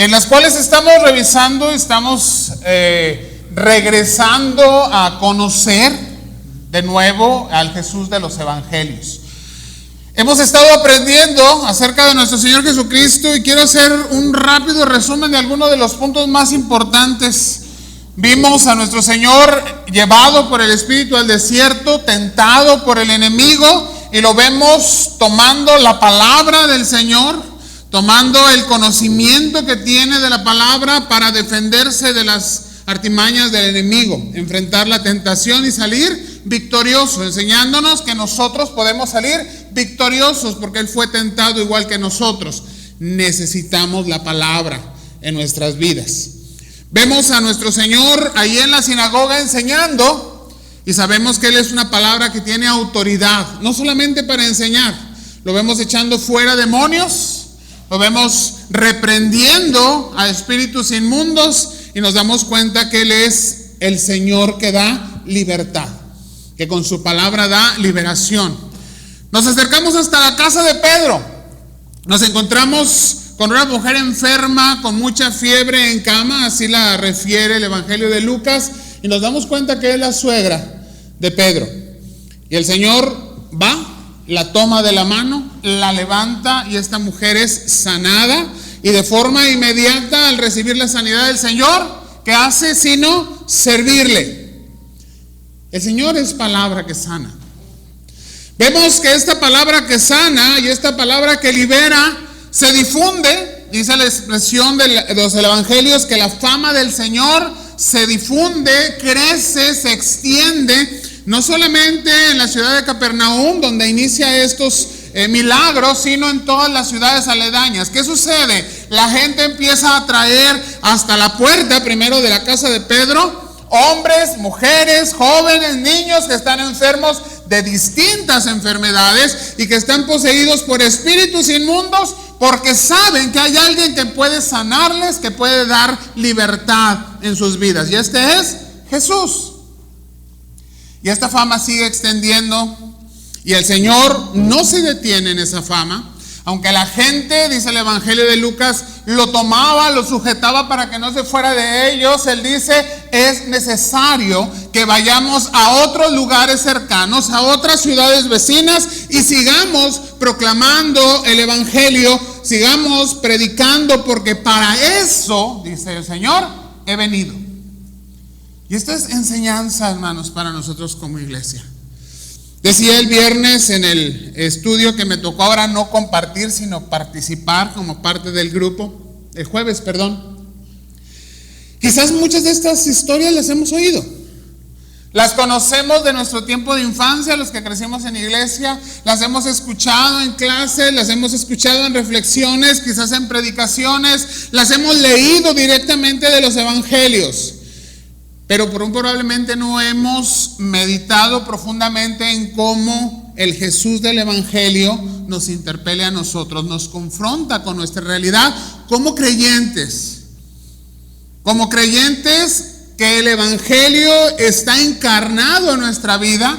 en las cuales estamos revisando, estamos regresando a conocer de nuevo al Jesús de los Evangelios. Hemos estado aprendiendo acerca de nuestro Señor Jesucristo y quiero hacer un rápido resumen de algunos de los puntos más importantes. Vimos a nuestro Señor llevado por el Espíritu al desierto, tentado por el enemigo, y lo vemos tomando la palabra del Señor, tomando el conocimiento que tiene de la palabra para defenderse de las artimañas del enemigo, enfrentar la tentación y salir victorioso, enseñándonos que nosotros podemos salir victoriosos porque Él fue tentado igual que nosotros. Necesitamos la palabra en nuestras vidas. Vemos a nuestro Señor ahí en la sinagoga enseñando y sabemos que Él es una palabra que tiene autoridad, no solamente para enseñar, lo vemos echando fuera demonios, lo vemos reprendiendo a espíritus inmundos y nos damos cuenta que Él es el Señor que da libertad, que con su palabra da liberación. Nos acercamos hasta la casa de Pedro, nos encontramos con una mujer enferma, con mucha fiebre en cama, así la refiere el Evangelio de Lucas, y nos damos cuenta que es la suegra de Pedro. Y el Señor va, la toma de la mano, la levanta y esta mujer es sanada. Y de forma inmediata al recibir la sanidad del Señor, ¿qué hace sino servirle? El Señor es palabra que sana. Vemos que esta palabra que sana y esta palabra que libera se difunde, dice la expresión de los evangelios, que la fama del Señor se difunde, crece, se extiende, no solamente en la ciudad de Capernaum, donde inicia estos milagros, sino en todas las ciudades aledañas. ¿Qué sucede? La gente empieza a traer hasta la puerta primero de la casa de Pedro hombres, mujeres, jóvenes, niños que están enfermos de distintas enfermedades y que están poseídos por espíritus inmundos, porque saben que hay alguien que puede sanarles, que puede dar libertad en sus vidas, y este es Jesús. Y esta fama sigue extendiendo y el Señor no se detiene en esa fama, aunque la gente, dice el Evangelio de Lucas, lo tomaba, lo sujetaba para que no se fuera de ellos. Él dice, es necesario que vayamos a otros lugares cercanos, a otras ciudades vecinas y sigamos proclamando el Evangelio, sigamos predicando, porque para eso, dice el Señor, he venido. Y esta es enseñanza, hermanos, para nosotros como iglesia. Decía el viernes en el estudio que me tocó ahora no compartir, sino participar como parte del grupo, el jueves, perdón. Quizás muchas de estas historias las hemos oído. Las conocemos de nuestro tiempo de infancia, los que crecimos en iglesia, las hemos escuchado en clases, las hemos escuchado en reflexiones, quizás en predicaciones, las hemos leído directamente de los evangelios. Pero probablemente no hemos meditado profundamente en cómo el Jesús del Evangelio nos interpela a nosotros, nos confronta con nuestra realidad como creyentes. Como creyentes que el Evangelio está encarnado en nuestra vida,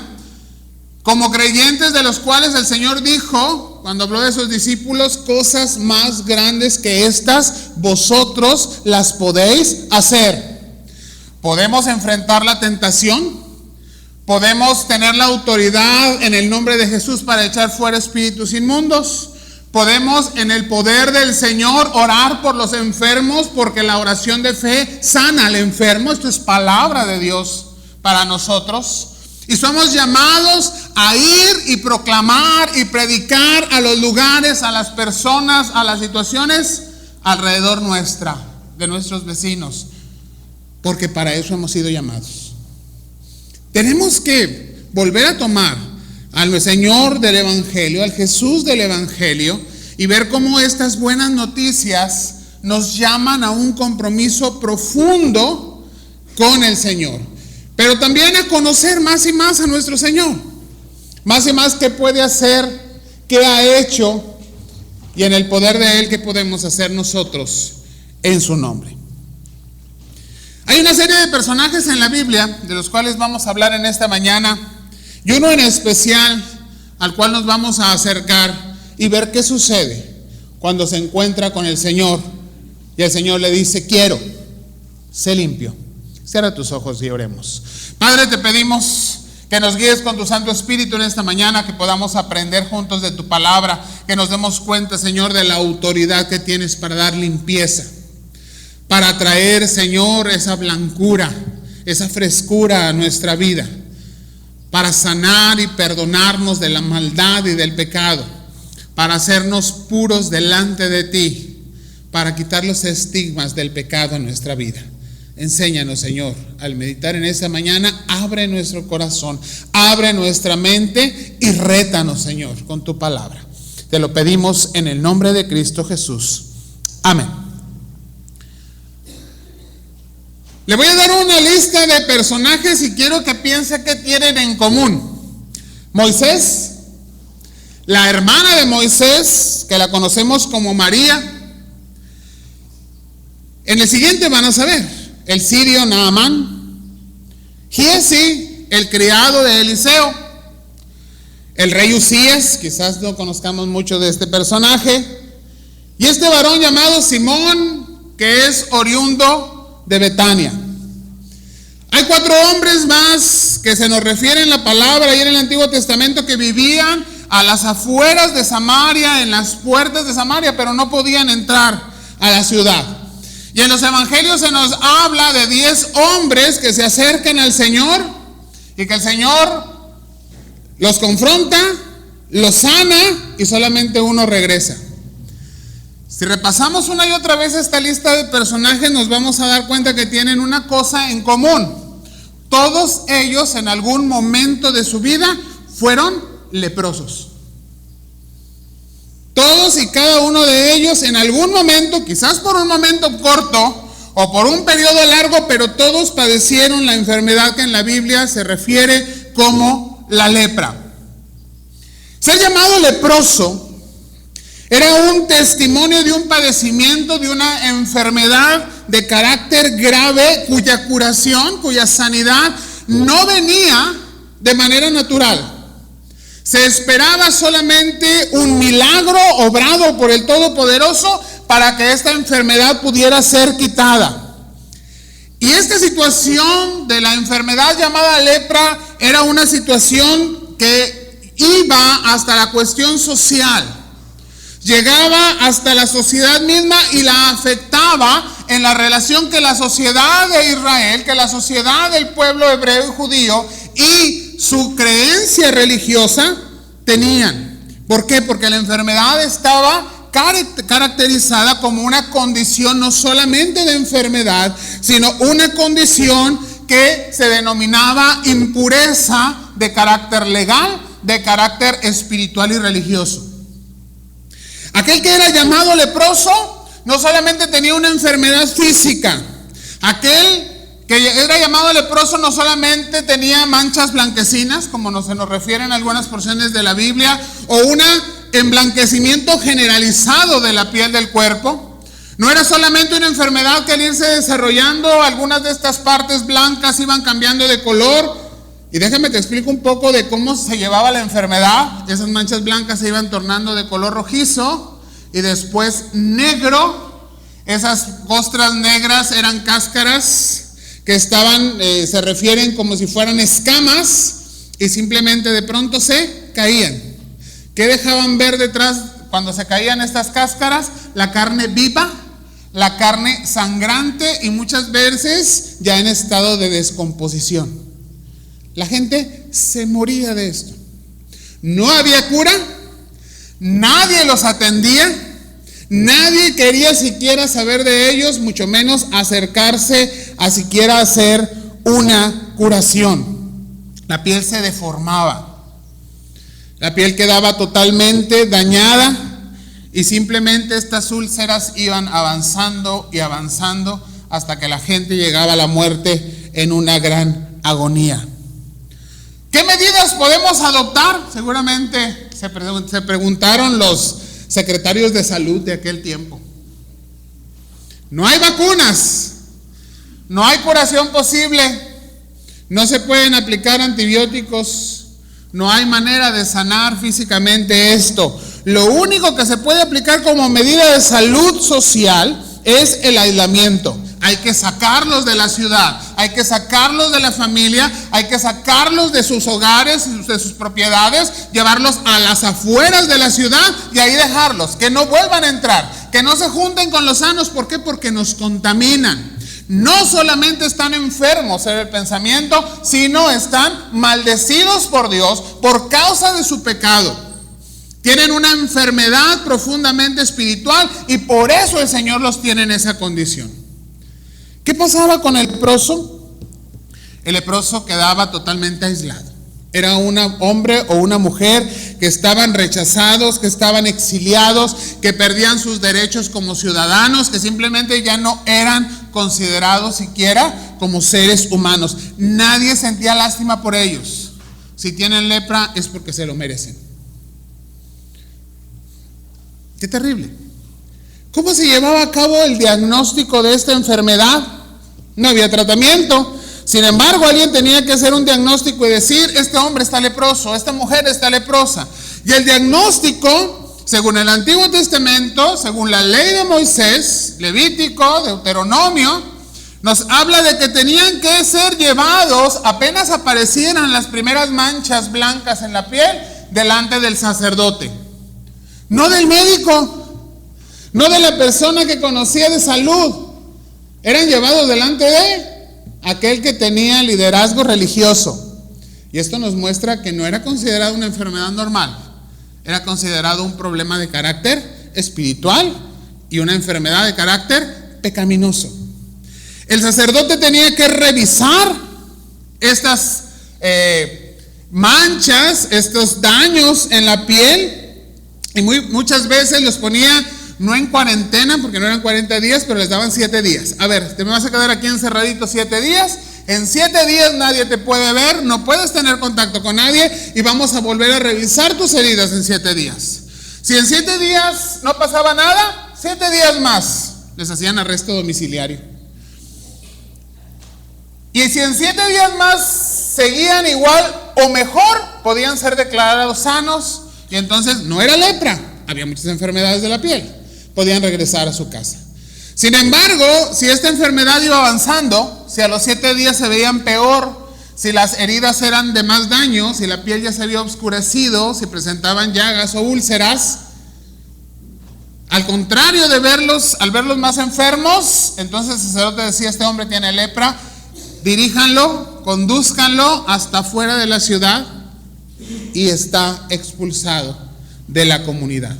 como creyentes de los cuales el Señor dijo, cuando habló de sus discípulos, cosas más grandes que estas, vosotros las podéis hacer. Podemos enfrentar la tentación, podemos tener la autoridad en el nombre de Jesús para echar fuera espíritus inmundos, podemos en el poder del Señor orar por los enfermos, porque la oración de fe sana al enfermo. Esto es palabra de Dios para nosotros. Y somos llamados a ir y proclamar y predicar a los lugares, a las personas, a las situaciones alrededor nuestra, de nuestros vecinos. Porque para eso hemos sido llamados. Tenemos que volver a tomar al Señor del Evangelio, al Jesús del Evangelio, y ver cómo estas buenas noticias nos llaman a un compromiso profundo con el Señor. Pero también a conocer más y más a nuestro Señor. Más y más qué puede hacer, qué ha hecho, y en el poder de Él qué podemos hacer nosotros en su nombre. Hay una serie de personajes en la Biblia de los cuales vamos a hablar en esta mañana, y uno en especial al cual nos vamos a acercar y ver qué sucede cuando se encuentra con el Señor Y el Señor le dice: quiero, sé limpio. Cierra tus ojos y oremos. Padre, te pedimos que nos guíes con tu Santo Espíritu en esta mañana, que podamos aprender juntos de tu palabra, que nos demos cuenta, Señor, de la autoridad que tienes para dar limpieza, para traer, Señor, esa blancura, esa frescura a nuestra vida, para sanar y perdonarnos de la maldad y del pecado, para hacernos puros delante de ti, para quitar los estigmas del pecado en nuestra vida. Enséñanos, Señor, al meditar en esta mañana. Abre nuestro corazón, abre nuestra mente y rétanos, Señor, con tu palabra. Te lo pedimos en el nombre de Cristo Jesús. Amén. Le voy a dar una lista de personajes y quiero que piense qué tienen en común. Moisés, la hermana de Moisés, que la conocemos como María. En el siguiente van a saber: el sirio Naamán, Giesi, el criado de Eliseo, el rey Usías, quizás no conozcamos mucho de este personaje, y este varón llamado Simón, que es oriundo de Betania. Hay 4 hombres más que se nos refiere en la palabra y en el Antiguo Testamento, que vivían a las afueras de Samaria, en las puertas de Samaria, pero no podían entrar a la ciudad. Y en los evangelios se nos habla de 10 hombres que se acercan al Señor y que el Señor los confronta, los sana y solamente uno regresa. Si repasamos una y otra vez esta lista de personajes, nos vamos a dar cuenta que tienen una cosa en común. Todos ellos en algún momento de su vida fueron leprosos. Todos y cada uno de ellos en algún momento, quizás por un momento corto o por un periodo largo, pero todos padecieron la enfermedad que en la Biblia se refiere como la lepra. Ser llamado leproso era un testimonio de un padecimiento, de una enfermedad de carácter grave, cuya curación, cuya sanidad no venía de manera natural. Se esperaba solamente un milagro obrado por el Todopoderoso para que esta enfermedad pudiera ser quitada. Y esta situación de la enfermedad llamada lepra era una situación que iba hasta la cuestión social. Llegaba hasta la sociedad misma y la afectaba en la relación que la sociedad de Israel, que la sociedad del pueblo hebreo y judío y su creencia religiosa tenían. ¿Por qué? Porque la enfermedad estaba caracterizada como una condición no solamente de enfermedad, sino una condición que se denominaba impureza de carácter legal, de carácter espiritual y religioso. Aquel que era llamado leproso no solamente tenía una enfermedad física, aquel que era llamado leproso no solamente tenía manchas blanquecinas, como se nos refieren algunas porciones de la Biblia, o un emblanquecimiento generalizado de la piel del cuerpo. No era solamente una enfermedad que al irse desarrollando, algunas de estas partes blancas iban cambiando de color. Y déjame te explico un poco de cómo se llevaba la enfermedad. Esas manchas blancas se iban tornando de color rojizo y después negro. Esas costras negras eran cáscaras que estaban, se refieren como si fueran escamas, y simplemente de pronto se caían. ¿Qué dejaban ver detrás cuando se caían estas cáscaras? La carne viva, la carne sangrante y muchas veces ya en estado de descomposición. La gente se moría de esto. No había cura, nadie los atendía. Nadie quería siquiera saber de ellos, mucho menos acercarse a siquiera hacer una curación. La piel se deformaba, la piel quedaba totalmente dañada y simplemente estas úlceras iban avanzando y avanzando hasta que la gente llegaba a la muerte en una gran agonía. ¿Qué medidas podemos adoptar? Seguramente se preguntaron los secretarios de salud de aquel tiempo. No hay vacunas, no hay curación posible, no se pueden aplicar antibióticos, no hay manera de sanar físicamente esto. Lo único que se puede aplicar como medida de salud social es el aislamiento. Hay que sacarlos de la ciudad, hay que sacarlos de la familia, hay que sacarlos de sus hogares, de sus propiedades, llevarlos a las afueras de la ciudad y ahí dejarlos, que no vuelvan a entrar, que no se junten con los sanos. ¿Por qué? Porque nos contaminan. No solamente están enfermos en el pensamiento, sino están maldecidos por Dios por causa de su pecado. Tienen una enfermedad profundamente espiritual y por eso el Señor los tiene en esa condición. ¿Qué pasaba con el leproso? El leproso quedaba totalmente aislado. Era un hombre o una mujer que estaban rechazados, que estaban exiliados, que perdían sus derechos como ciudadanos, que simplemente ya no eran considerados siquiera como seres humanos. Nadie sentía lástima por ellos. Si tienen lepra es porque se lo merecen. Qué terrible. ¿Cómo se llevaba a cabo el diagnóstico de esta enfermedad? No había tratamiento. Sin embargo, alguien tenía que hacer un diagnóstico y decir: este hombre está leproso, esta mujer está leprosa. Y el diagnóstico, según el Antiguo Testamento, según la ley de Moisés, Levítico, Deuteronomio, nos habla de que tenían que ser llevados, apenas aparecieran las primeras manchas blancas en la piel, delante del sacerdote. No del médico, no de la persona que conocía de salud. Eran llevados delante de aquel que tenía liderazgo religioso. Y esto nos muestra que no era considerado una enfermedad normal. Era considerado un problema de carácter espiritual y una enfermedad de carácter pecaminoso. El sacerdote tenía que revisar estas manchas, estos daños en la piel. Y muchas veces los ponía no en cuarentena, porque no eran 40 días, pero les daban 7 días. A ver, te me vas a quedar aquí encerradito 7 días. En 7 días nadie te puede ver, no puedes tener contacto con nadie y vamos a volver a revisar tus heridas en 7 días. Si en 7 días no pasaba nada, 7 días más les hacían arresto domiciliario. Y si en 7 días más seguían igual o mejor, podían ser declarados sanos. Y entonces no era lepra, había muchas enfermedades de la piel, podían regresar a su casa. Sin embargo, si esta enfermedad iba avanzando, si a los 7 días se veían peor, si las heridas eran de más daño, si la piel ya se había oscurecido, si presentaban llagas o úlceras, al contrario de verlos, al verlos más enfermos, entonces el sacerdote decía: este hombre tiene lepra, diríjanlo, condúzcanlo hasta fuera de la ciudad y está expulsado de la comunidad.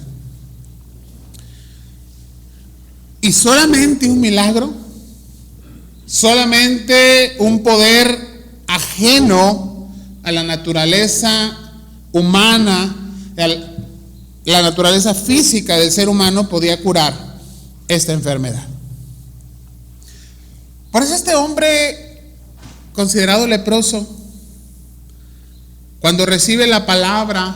Y solamente un milagro, solamente un poder ajeno a la naturaleza humana, a la naturaleza física del ser humano, podía curar esta enfermedad. Por eso este hombre considerado leproso, cuando recibe la palabra,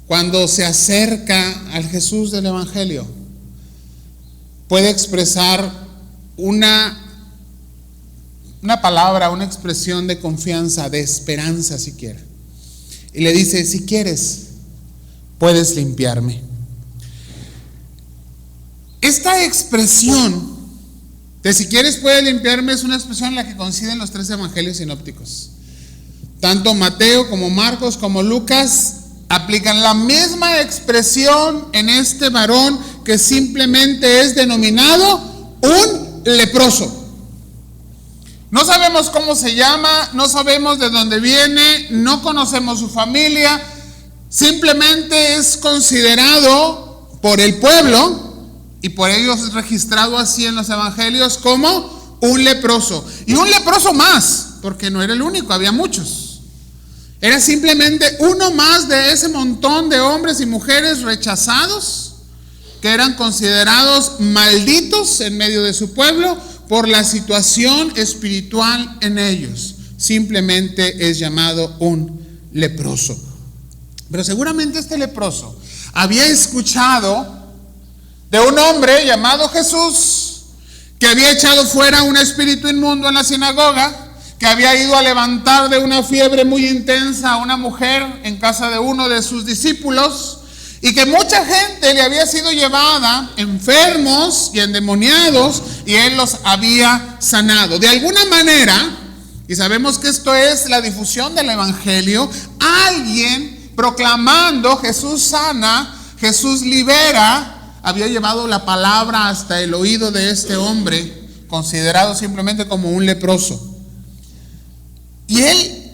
cuando se acerca al Jesús del Evangelio, puede expresar una palabra, una expresión de confianza, de esperanza siquiera. Y le dice: si quieres, puedes limpiarme. Esta expresión de si quieres, puedes limpiarme es una expresión en la que coinciden los 3 evangelios sinópticos. Tanto Mateo como Marcos como Lucas aplican la misma expresión en este varón que simplemente es denominado un leproso. No sabemos cómo se llama, no sabemos de dónde viene, no conocemos su familia, simplemente es considerado por el pueblo y por ellos es registrado así en los evangelios como un leproso. Y un leproso más, porque no era el único, había muchos. Era simplemente uno más de ese montón de hombres y mujeres rechazados, que eran considerados malditos en medio de su pueblo por la situación espiritual en ellos. Simplemente es llamado un leproso. Pero seguramente este leproso había escuchado de un hombre llamado Jesús, que había echado fuera un espíritu inmundo en la sinagoga, que había ido a levantar de una fiebre muy intensa a una mujer en casa de uno de sus discípulos, y que mucha gente le había sido llevada enfermos y endemoniados y él los había sanado. De alguna manera, y sabemos que esto es la difusión del evangelio, alguien proclamando Jesús sana, Jesús libera, había llevado la palabra hasta el oído de este hombre, considerado simplemente como un leproso. Y él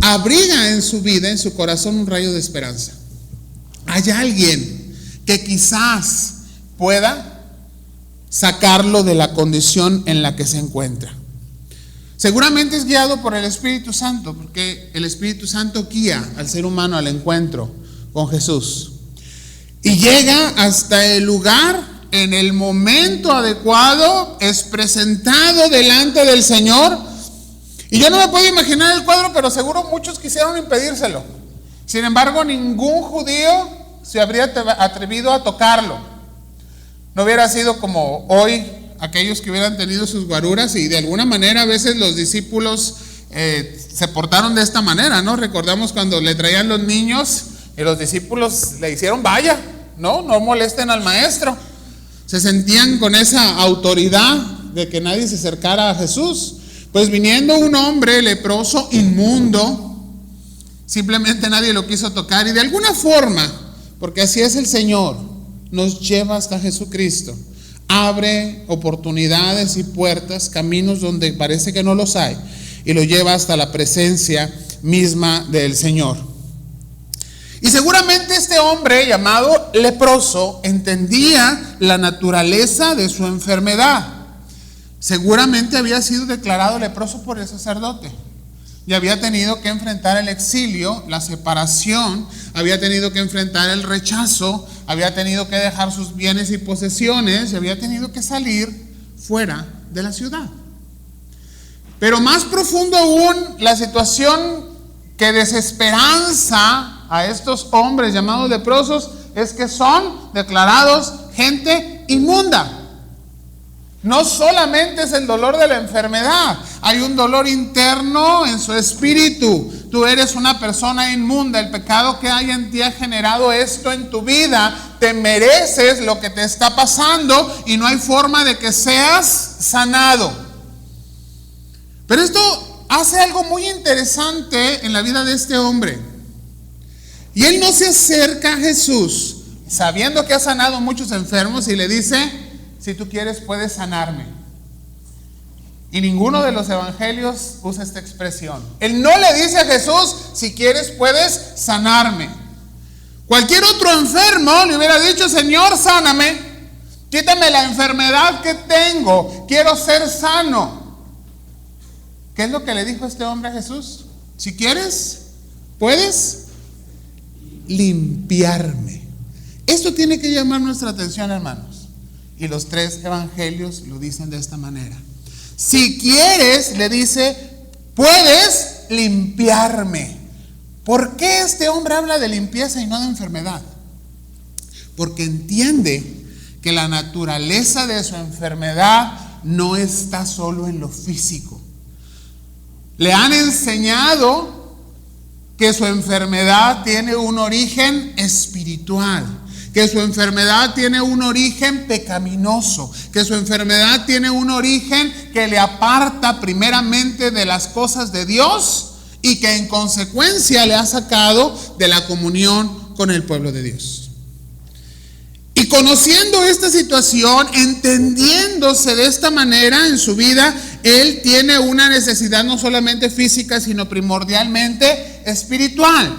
abriga en su vida, en su corazón, un rayo de esperanza. Hay alguien que quizás pueda sacarlo de la condición en la que se encuentra. Seguramente es guiado por el Espíritu Santo, porque el Espíritu Santo guía al ser humano al encuentro con Jesús. Y llega hasta el lugar, en el momento adecuado, es presentado delante del Señor. Y yo no me puedo imaginar el cuadro, pero seguro muchos quisieron impedírselo. Sin embargo, ningún judío se habría atrevido a tocarlo. No hubiera sido como hoy aquellos que hubieran tenido sus guaruras, y de alguna manera a veces los discípulos se portaron de esta manera, ¿no? Recordamos cuando le traían los niños y los discípulos le hicieron vaya, no molesten al maestro. Se sentían con esa autoridad de que nadie se acercara a Jesús. Pues viniendo un hombre leproso, inmundo, simplemente nadie lo quiso tocar, y de alguna forma, porque así es el Señor, nos lleva hasta Jesucristo. Abre oportunidades y puertas, caminos donde parece que no los hay, y lo lleva hasta la presencia misma del Señor. Y seguramente este hombre llamado leproso entendía la naturaleza de su enfermedad. Seguramente había sido declarado leproso por el sacerdote y había tenido que enfrentar el exilio, la separación, había tenido que enfrentar el rechazo, había tenido que dejar sus bienes y posesiones y había tenido que salir fuera de la ciudad. Pero más profundo aún, la situación que desesperanza a estos hombres llamados leprosos es que son declarados gente inmunda. No solamente es el dolor de la enfermedad, hay un dolor interno en su espíritu. Tú eres una persona inmunda, el pecado que hay en ti ha generado esto en tu vida, te mereces lo que te está pasando y no hay forma de que seas sanado. Pero esto hace algo muy interesante en la vida de este hombre. Y él no se acerca a Jesús, sabiendo que ha sanado muchos enfermos, y le dice: si tú quieres, puedes sanarme. Y ninguno de los evangelios usa esta expresión. Él no le dice a Jesús: si quieres, puedes sanarme. Cualquier otro enfermo le hubiera dicho: Señor, sáname, quítame la enfermedad que tengo, quiero ser sano. ¿Qué es lo que le dijo este hombre a Jesús? Si quieres, puedes limpiarme. Esto tiene que llamar nuestra atención, hermanos. Y los tres evangelios lo dicen de esta manera. Si quieres, le dice, puedes limpiarme. ¿Por qué este hombre habla de limpieza y no de enfermedad? Porque entiende que la naturaleza de su enfermedad no está solo en lo físico. Le han enseñado que su enfermedad tiene un origen espiritual, que su enfermedad tiene un origen pecaminoso, que su enfermedad tiene un origen que le aparta primeramente de las cosas de Dios y que en consecuencia le ha sacado de la comunión con el pueblo de Dios. Y conociendo esta situación, entendiéndose de esta manera en su vida, él tiene una necesidad no solamente física, sino primordialmente espiritual.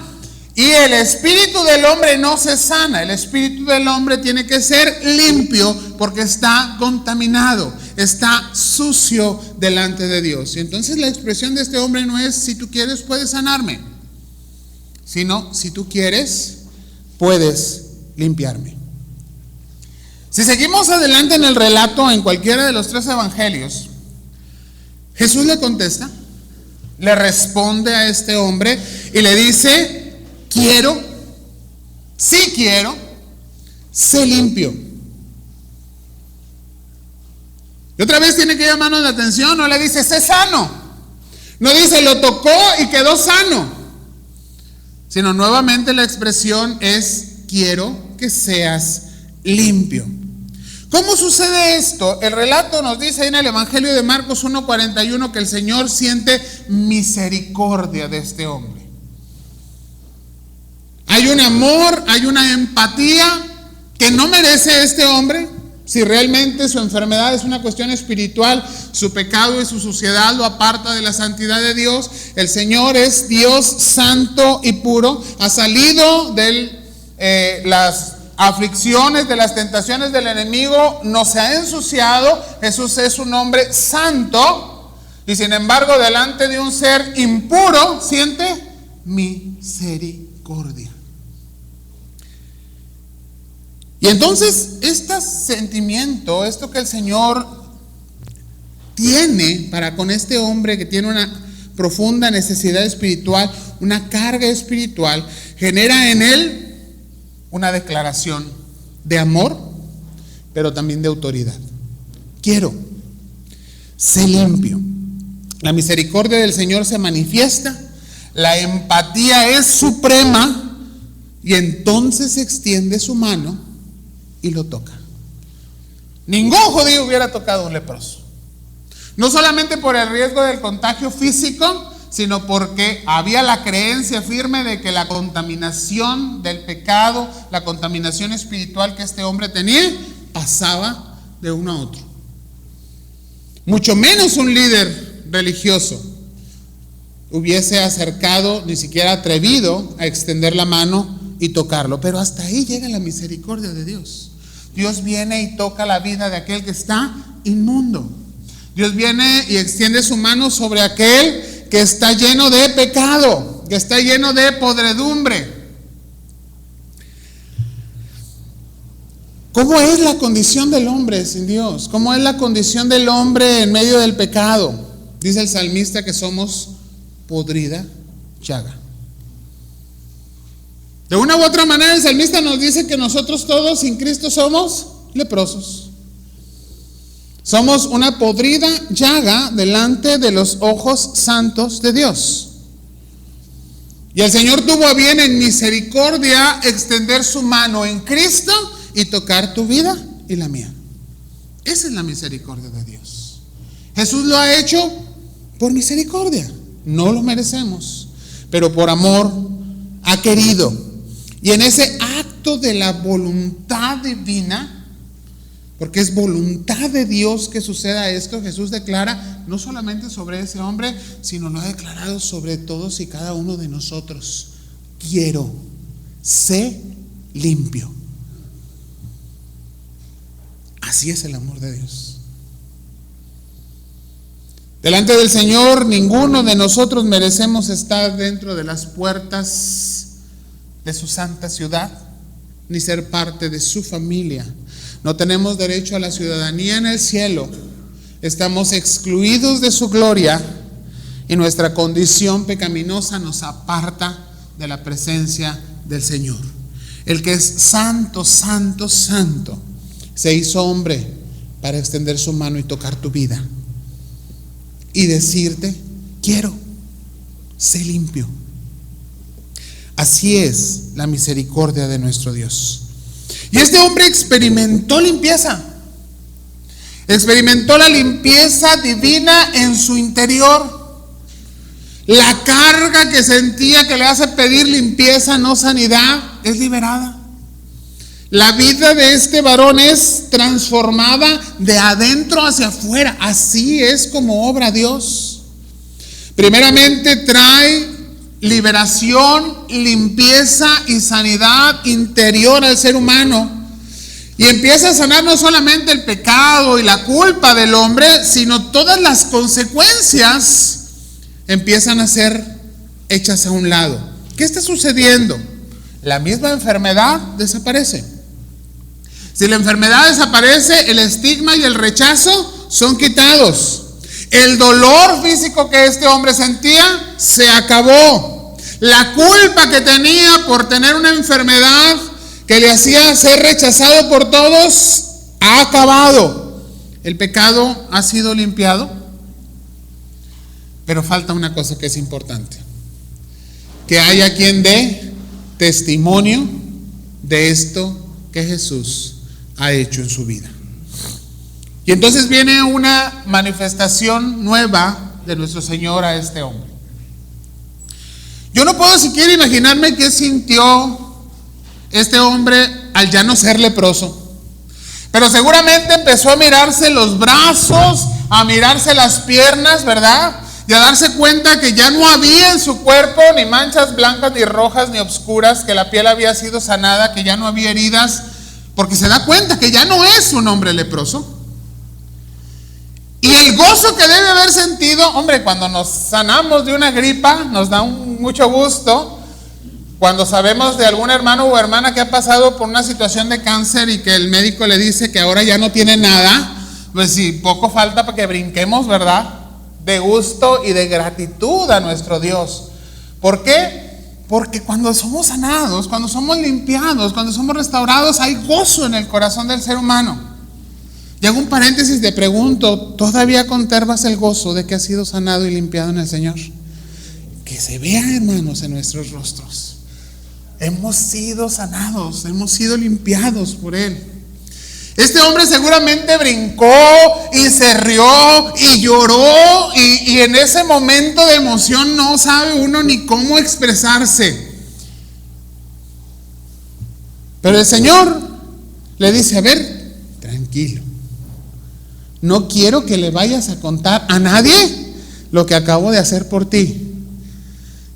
Y el espíritu del hombre no se sana, el espíritu del hombre tiene que ser limpio porque está contaminado, está sucio delante de Dios. Y entonces la expresión de este hombre no es: si tú quieres, puedes sanarme, sino: si tú quieres, puedes limpiarme. Si seguimos adelante en el relato, en cualquiera de los tres evangelios, Jesús le contesta, le responde a este hombre y le dice: quiero, sí quiero, sé limpio. Y otra vez tiene que llamarnos la atención, no le dice sé sano, no dice lo tocó y quedó sano, sino nuevamente la expresión es quiero que seas limpio. ¿Cómo sucede esto? El relato nos dice ahí en el Evangelio de Marcos 1:41 que el Señor siente misericordia de este hombre. Hay un amor, hay una empatía que no merece este hombre. Si realmente su enfermedad es una cuestión espiritual, su pecado y su suciedad lo aparta de la santidad de Dios. El Señor es Dios santo y puro. Ha salido de las aflicciones, de las tentaciones del enemigo. No se ha ensuciado. Jesús es un hombre santo. Y sin embargo, delante de un ser impuro, siente misericordia. Y entonces, este sentimiento, esto que el Señor tiene para con este hombre que tiene una profunda necesidad espiritual, una carga espiritual, genera en él una declaración de amor, pero también de autoridad. Quiero, sé limpio. La misericordia del Señor se manifiesta, la empatía es suprema, y entonces extiende su mano y lo toca. Ningún judío hubiera tocado a un leproso. No solamente por el riesgo del contagio físico, sino porque había la creencia firme de que la contaminación del pecado, la contaminación espiritual que este hombre tenía, pasaba de uno a otro. Mucho menos un líder religioso hubiese acercado, ni siquiera atrevido a extender la mano y tocarlo. Pero hasta ahí llega la misericordia de Dios. Dios viene y toca la vida de aquel que está inmundo. Dios viene y extiende su mano sobre aquel que está lleno de pecado, que está lleno de podredumbre. ¿Cómo es la condición del hombre sin Dios? ¿Cómo es la condición del hombre en medio del pecado? Dice el salmista que somos podrida llaga. De una u otra manera el salmista nos dice que nosotros todos sin Cristo somos leprosos. Somos una podrida llaga delante de los ojos santos de Dios. Y el Señor tuvo a bien en misericordia extender su mano en Cristo y tocar tu vida y la mía. Esa es la misericordia de Dios. Jesús lo ha hecho por misericordia. No lo merecemos, pero por amor ha querido. Y en ese acto de la voluntad divina, porque es voluntad de Dios que suceda esto, Jesús declara no solamente sobre ese hombre, sino lo ha declarado sobre todos y cada uno de nosotros. Quiero, sé limpio. Así es el amor de Dios. Delante del Señor, ninguno de nosotros merecemos estar dentro de las puertas de su santa ciudad, ni ser parte de su familia. No tenemos derecho a la ciudadanía en el cielo. Estamos excluidos de su gloria y nuestra condición pecaminosa nos aparta de la presencia del Señor. El que es santo, santo, santo, se hizo hombre para extender su mano y tocar tu vida y decirte, quiero, sé limpio. Así es la misericordia de nuestro Dios. Y este hombre experimentó limpieza. Experimentó la limpieza divina en su interior. La carga que sentía que le hace pedir limpieza, no sanidad, es liberada. La vida de este varón es transformada de adentro hacia afuera. Así es como obra Dios. Primeramente trae liberación, limpieza y sanidad interior al ser humano. Y empieza a sanar no solamente el pecado y la culpa del hombre, sino todas las consecuencias empiezan a ser hechas a un lado. ¿Qué está sucediendo? La misma enfermedad desaparece. Si la enfermedad desaparece, el estigma y el rechazo son quitados. El dolor físico que este hombre sentía se acabó. La culpa que tenía por tener una enfermedad que le hacía ser rechazado por todos ha acabado. El pecado ha sido limpiado. Pero falta una cosa que es importante: que haya quien dé testimonio de esto que Jesús ha hecho en su vida. Y entonces viene una manifestación nueva de nuestro Señor a este hombre. Yo no puedo siquiera imaginarme qué sintió este hombre al ya no ser leproso. Pero seguramente empezó a mirarse los brazos, a mirarse las piernas, ¿verdad? Y a darse cuenta que ya no había en su cuerpo ni manchas blancas, ni rojas, ni oscuras, que la piel había sido sanada, que ya no había heridas, porque se da cuenta que ya no es un hombre leproso. Y el gozo que debe haber sentido, hombre, cuando nos sanamos de una gripa, nos da mucho gusto. Cuando sabemos de algún hermano o hermana que ha pasado por una situación de cáncer y que el médico le dice que ahora ya no tiene nada, pues sí, poco falta para que brinquemos, ¿verdad? De gusto y de gratitud a nuestro Dios. ¿Por qué? Porque cuando somos sanados, cuando somos limpiados, cuando somos restaurados, hay gozo en el corazón del ser humano. Y hago un paréntesis, te pregunto, ¿todavía conservas el gozo de que has sido sanado y limpiado en el Señor? Que se vea, hermanos, en nuestros rostros. Hemos sido sanados, hemos sido limpiados por Él. Este hombre seguramente brincó y se rió y lloró y en ese momento de emoción no sabe uno ni cómo expresarse. Pero el Señor le dice, a ver, tranquilo, no quiero que le vayas a contar a nadie lo que acabo de hacer por ti.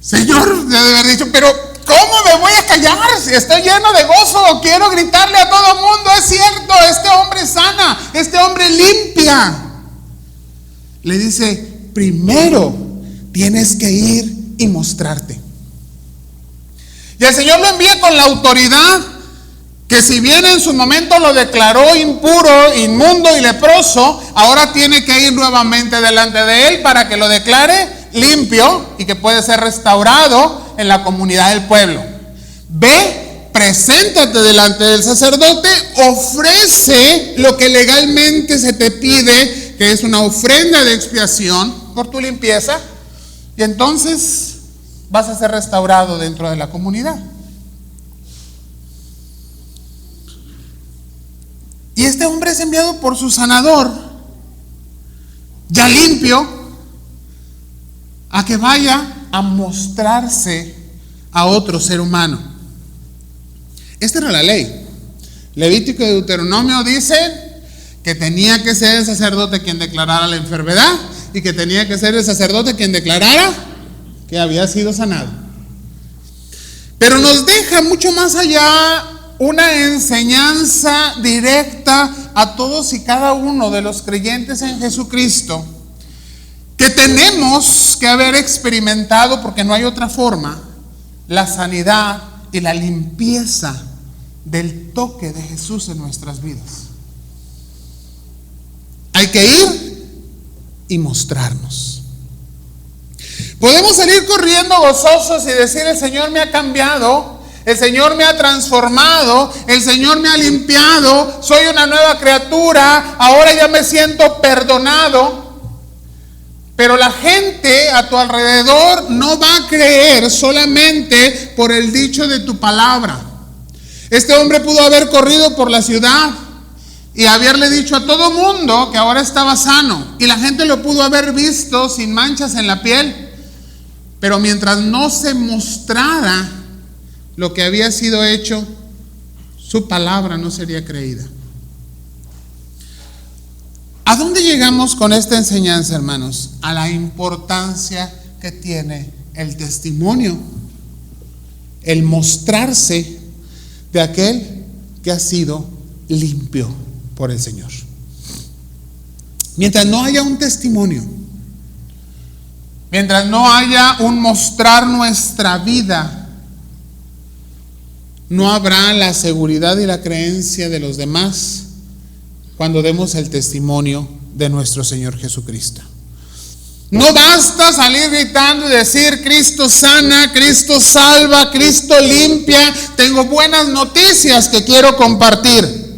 Señor, debe haber dicho, pero ¿cómo me voy a callar si estoy lleno de gozo? Quiero gritarle a todo el mundo, es cierto, este hombre sana, este hombre limpia. Le dice, primero tienes que ir y mostrarte. Y el Señor lo envía con la autoridad que si bien en su momento lo declaró impuro, inmundo y leproso, ahora tiene que ir nuevamente delante de él para que lo declare limpio y que puede ser restaurado en la comunidad del pueblo. Ve, preséntate delante del sacerdote, ofrece lo que legalmente se te pide, que es una ofrenda de expiación por tu limpieza, y entonces vas a ser restaurado dentro de la comunidad. Y este hombre es enviado por su sanador, ya limpio, a que vaya a mostrarse a otro ser humano. Esta era la ley. Levítico y Deuteronomio dicen que tenía que ser el sacerdote quien declarara la enfermedad y que tenía que ser el sacerdote quien declarara que había sido sanado. Pero nos deja mucho más allá una enseñanza directa a todos y cada uno de los creyentes en Jesucristo, que tenemos que haber experimentado, porque no hay otra forma, la sanidad y la limpieza del toque de Jesús en nuestras vidas. Hay que ir y mostrarnos. Podemos salir corriendo gozosos y decir, el Señor me ha cambiado, el Señor me ha transformado, el Señor me ha limpiado, soy una nueva criatura, ahora ya me siento perdonado. Pero la gente a tu alrededor no va a creer solamente por el dicho de tu palabra. Este hombre pudo haber corrido por la ciudad y haberle dicho a todo mundo que ahora estaba sano, y la gente lo pudo haber visto sin manchas en la piel. Pero mientras no se mostrara lo que había sido hecho, su palabra no sería creída. ¿A dónde llegamos con esta enseñanza, hermanos? A la importancia que tiene el testimonio, el mostrarse de aquel que ha sido limpio por el Señor. Mientras no haya un testimonio, mientras no haya un mostrar nuestra vida, no habrá la seguridad y la creencia de los demás cuando demos el testimonio de nuestro Señor Jesucristo. No basta salir gritando y decir, Cristo sana, Cristo salva, Cristo limpia, tengo buenas noticias que quiero compartir.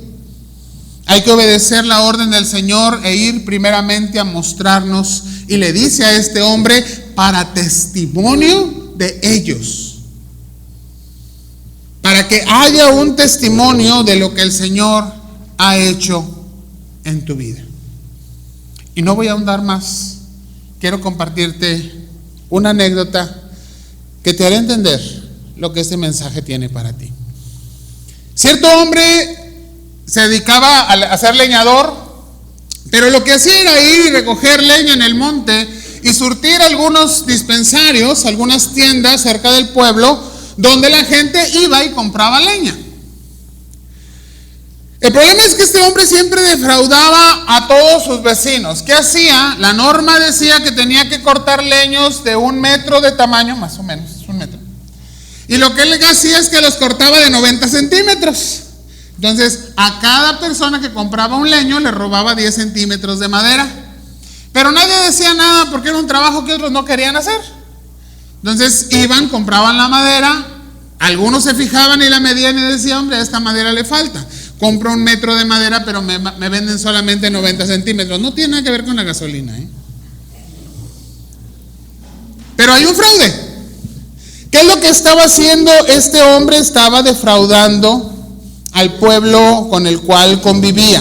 Hay que obedecer la orden del Señor e ir primeramente a mostrarnos. Y le dice a este hombre, para testimonio de ellos. para que haya un testimonio de lo que el Señor ha hecho en tu vida. Y no voy a ahondar más. Quiero compartirte una anécdota que te hará entender lo que este mensaje tiene para ti. Cierto hombre se dedicaba a ser leñador, pero lo que hacía era ir y recoger leña en el monte y surtir algunos dispensarios, algunas tiendas cerca del pueblo, donde la gente iba y compraba leña. El problema es que este hombre siempre defraudaba a todos sus vecinos. ¿Qué hacía? La norma decía que tenía que cortar leños de 1 metro de tamaño, más o menos, 1 metro. Y lo que él hacía es que los cortaba de 90 centímetros. Entonces, a cada persona que compraba un leño le robaba 10 centímetros de madera. Pero nadie decía nada porque era un trabajo que otros no querían hacer. Entonces iban, compraban la madera, algunos se fijaban y la medían y decían, hombre, a esta madera le falta. Compro 1 metro de madera, pero me venden solamente 90 centímetros. No tiene nada que ver con la gasolina, ¿eh? Pero hay un fraude. ¿Qué es lo que estaba haciendo este hombre? Estaba defraudando al pueblo con el cual convivía.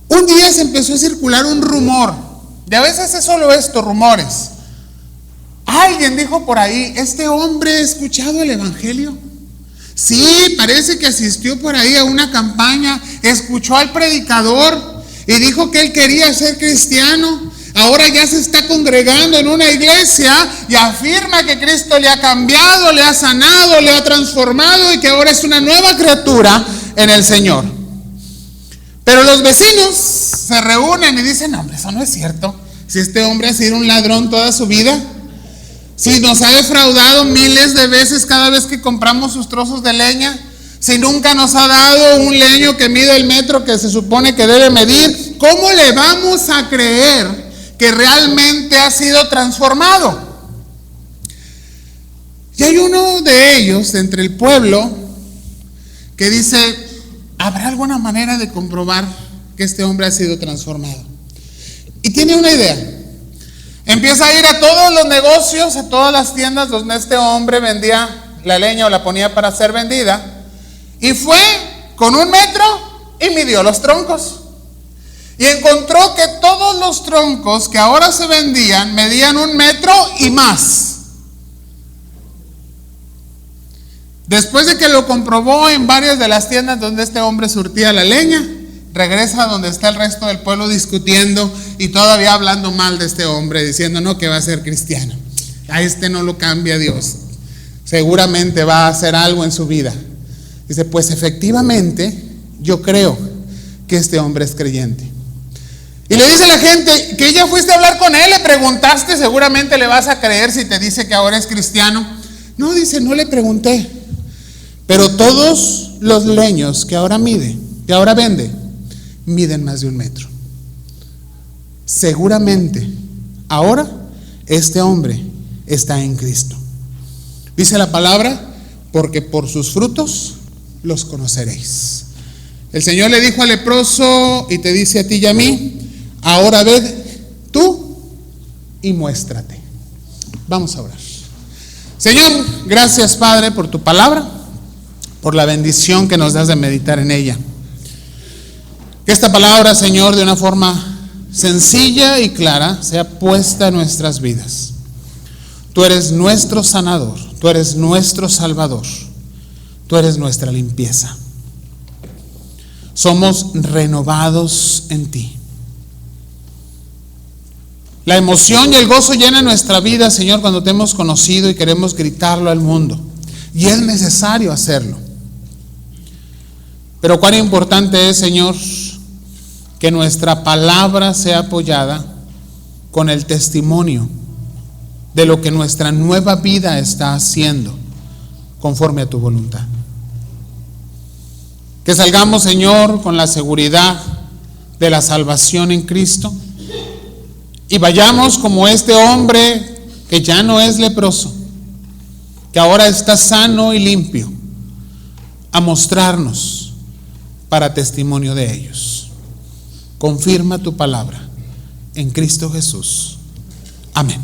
Un día se empezó a circular un rumor. Y a veces es solo esto, rumores. Alguien dijo por ahí, ¿este hombre ha escuchado el evangelio? Sí, parece que asistió por ahí a una campaña, escuchó al predicador y dijo que él quería ser cristiano. Ahora ya se está congregando en una iglesia y afirma que Cristo le ha cambiado, le ha sanado, le ha transformado y que ahora es una nueva criatura en el Señor. Pero los vecinos se reúnen y dicen, no, hombre, eso no es cierto. Si este hombre ha sido un ladrón toda su vida, si nos ha defraudado miles de veces cada vez que compramos sus trozos de leña, si nunca nos ha dado un leño que mide el metro que se supone que debe medir, ¿cómo le vamos a creer que realmente ha sido transformado? Y hay uno de ellos entre el pueblo que dice, ¿habrá alguna manera de comprobar que este hombre ha sido transformado? Y tiene una idea. Empieza a ir a todos los negocios, a todas las tiendas donde este hombre vendía la leña o la ponía para ser vendida, y fue con 1 metro y midió los troncos. Y encontró que todos los troncos que ahora se vendían medían 1 metro y más. Después de que lo comprobó en varias de las tiendas donde este hombre surtía la leña, regresa a donde está el resto del pueblo discutiendo y todavía hablando mal de este hombre, diciendo no, que va a ser cristiano. A este no lo cambia Dios. Seguramente va a hacer algo en su vida. Dice, pues efectivamente, yo creo que este hombre es creyente. Y le dice a la gente que ya fuiste a hablar con él, le preguntaste, seguramente le vas a creer si te dice que ahora es cristiano. No, dice, no le pregunté. Pero todos los leños que ahora vende, miden más de 1 metro. Seguramente, ahora este hombre está en Cristo. Dice la palabra, porque por sus frutos los conoceréis. El Señor le dijo al leproso y te dice a ti y a mí, ahora ve tú y muéstrate. Vamos a orar. Señor, gracias Padre por tu palabra, por la bendición que nos das de meditar en ella. Que esta palabra, Señor, de una forma sencilla y clara, sea puesta en nuestras vidas. Tú eres nuestro sanador, tú eres nuestro salvador, tú eres nuestra limpieza. Somos renovados en ti. La emoción y el gozo llenan nuestra vida, Señor, cuando te hemos conocido y queremos gritarlo al mundo. Y es necesario hacerlo. Pero cuán importante es, Señor, que nuestra palabra sea apoyada con el testimonio de lo que nuestra nueva vida está haciendo conforme a tu voluntad. Que salgamos, Señor, con la seguridad de la salvación en Cristo y vayamos como este hombre que ya no es leproso, que ahora está sano y limpio, a mostrarnos para testimonio de ellos. Confirma tu palabra en Cristo Jesús. Amén.